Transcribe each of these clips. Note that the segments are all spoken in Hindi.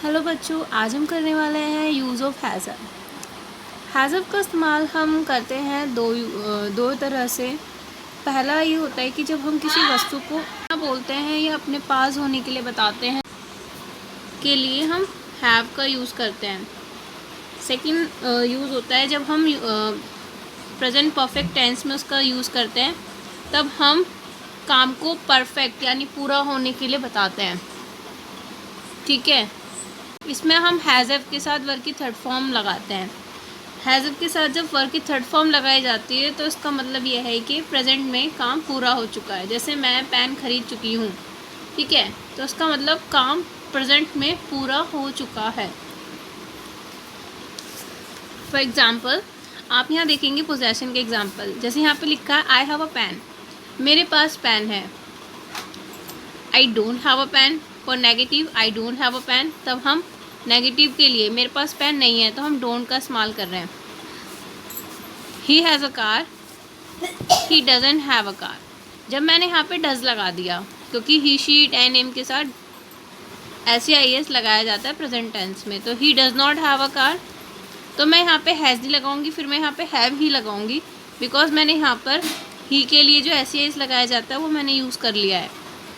हेलो बच्चों, आज हम करने वाले हैं यूज़ ऑफ हैज़। हैज़ का इस्तेमाल हम करते हैं दो तरह से। पहला ये होता है कि जब हम किसी वस्तु को बोलते हैं या अपने पास होने के लिए बताते हैं के लिए हम हैव का यूज़ करते हैं। सेकंड यूज़ होता है जब हम प्रेजेंट परफेक्ट टेंस में उसका यूज़ करते हैं, तब हम काम को परफेक्ट यानी पूरा होने के लिए बताते हैं। ठीक है, इसमें हम हैज़ के साथ वर्ब की थर्ड फॉर्म लगाते हैं। हैज़ के साथ जब वर्ब की थर्ड फॉर्म लगाई जाती है तो इसका मतलब यह है कि प्रेजेंट में काम पूरा हो चुका है। जैसे मैं पेन खरीद चुकी हूँ, ठीक है, तो इसका मतलब काम प्रेजेंट में पूरा हो चुका है। फॉर एग्ज़ाम्पल, आप यहाँ देखेंगे पोजेशन के एग्जाम्पल। जैसे यहाँ पे लिखा है आई हैव अ पेन, मेरे पास पेन है। I don't have a pen, for negative I don't have a pen, तब हम नेगेटिव के लिए मेरे पास पेन नहीं है तो हम डोंट का इस्तेमाल कर रहे हैं। He has a car, he doesn't have a car, जब मैंने यहाँ पे डज लगा दिया क्योंकि ही शी इट एंड एम के साथ SEIS लगाया जाता है प्रेजेंट टेंस में, तो he does not have a car, तो मैं यहाँ पे हैज़ नहीं लगाऊंगी, फिर मैं यहाँ पे हैव ही लगाऊंगी बिकॉज मैंने यहाँ पर ही के लिए जो SEIS लगाया जाता है वो मैंने यूज़ कर लिया है।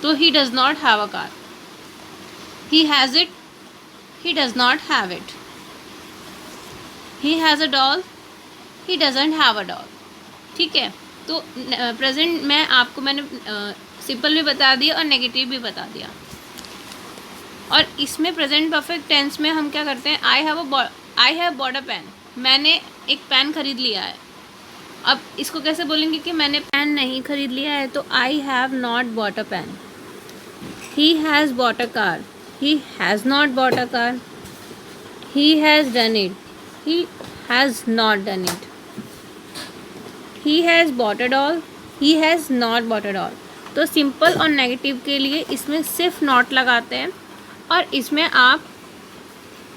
तो he does not have a car. He has it, he does not have it. He has a doll, he doesn't have a doll. ठीक है, तो प्रेजेंट में आपको मैंने सिंपल भी बता दिया और नेगेटिव भी बता दिया। और इसमें प्रेजेंट परफेक्ट टेंस में हम क्या करते हैं, I have bought a pen, मैंने एक पेन खरीद लिया है। अब इसको कैसे बोलेंगे कि मैंने पेन नहीं खरीद लिया है, तो I have not bought a pen. He has bought a car, he has not bought a car. He has done it, he has not done it. He has bought a doll, he has not bought a doll. तो सिंपल और नेगेटिव के लिए इसमें सिर्फ नॉट लगाते हैं और इसमें आप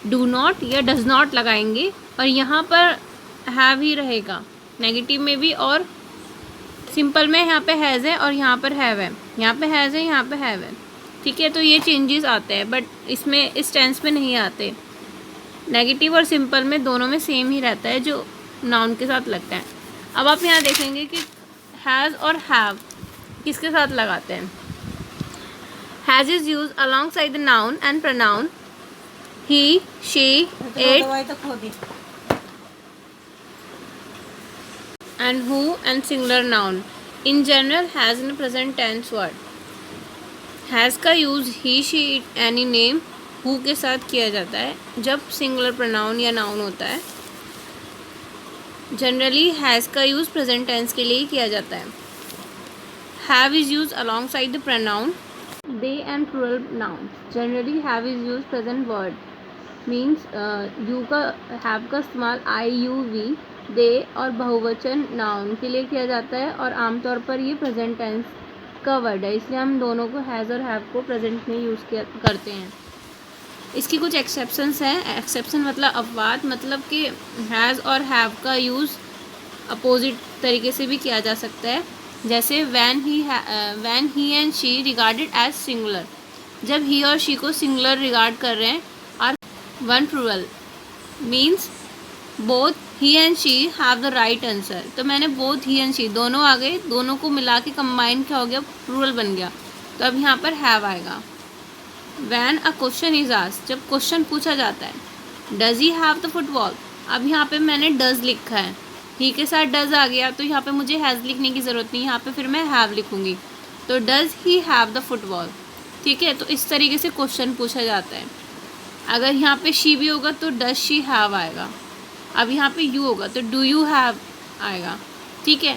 डू नॉट या डज नॉट लगाएंगे और यहाँ पर हैव ही रहेगा नेगेटिव में भी, और सिंपल में यहाँ पे हैज़ है और यहाँ पर हैव है, यहाँ पे हैज़ है, यहाँ पे हैव है। ठीक है, तो ये चेंजेस आते हैं बट इसमें इस टेंस में नहीं आते। नेगेटिव और सिंपल में दोनों में सेम ही रहता है जो नाउन के साथ लगता है। अब आप यहाँ देखेंगे कि हैज़ और हैव किसके साथ लगाते हैं। Has is use alongside the noun and pronoun he, she, it and who and singular noun. In general has in present tense word. Has का use he, she, it, any, name, who के साथ किया जाता है जब सिंगुलर प्रोनाउन या नाउन होता है। जनरली हैज़ का यूज़ प्रेजेंट टेंस के लिए ही किया जाता है। Have is use alongside the pronoun they and plural noun. Generally have is use present word, means you का हैव का इस्तेमाल आई, यू, वी, दे और बहुवचन नाउन के लिए किया जाता है और आमतौर पर ये प्रेजेंट टेंस का वर्ड है, इसलिए हम दोनों को हैज़ और हैव को प्रेजेंट में यूज़ करते हैं। इसकी कुछ एक्सेप्शंस हैं। एक्सेप्शन मतलब अपवाद, मतलब कि हैज़ और हैव का यूज़ अपोजिट तरीके से भी किया जा सकता है। जैसे when he and she regarded as singular, जब ही और शी को सिंगुलर रिगार्ड कर रहे हैं, और one plural means both he and she have the right answer, तो मैंने बोथ ही एंड शी दोनों आ गए, दोनों को मिला के कंबाइन क्या हो गया, प्लूरल बन गया, तो अब यहाँ पर हैव आएगा। When a question is asked, जब क्वेश्चन पूछा जाता है। Does he have the football, अब यहाँ पे मैंने डज लिखा है, ही के साथ डज आ गया तो यहाँ पे मुझे हैज़ लिखने की ज़रूरत नहीं, यहाँ पे फिर मैं हैव लिखूँगी, तो does he have the football. ठीक है, तो इस तरीके से क्वेश्चन पूछा जाता है। अगर यहाँ पे शी भी होगा तो डज शी हैव आएगा, अब यहाँ पे यू होगा तो डू यू हैव आएगा। ठीक है।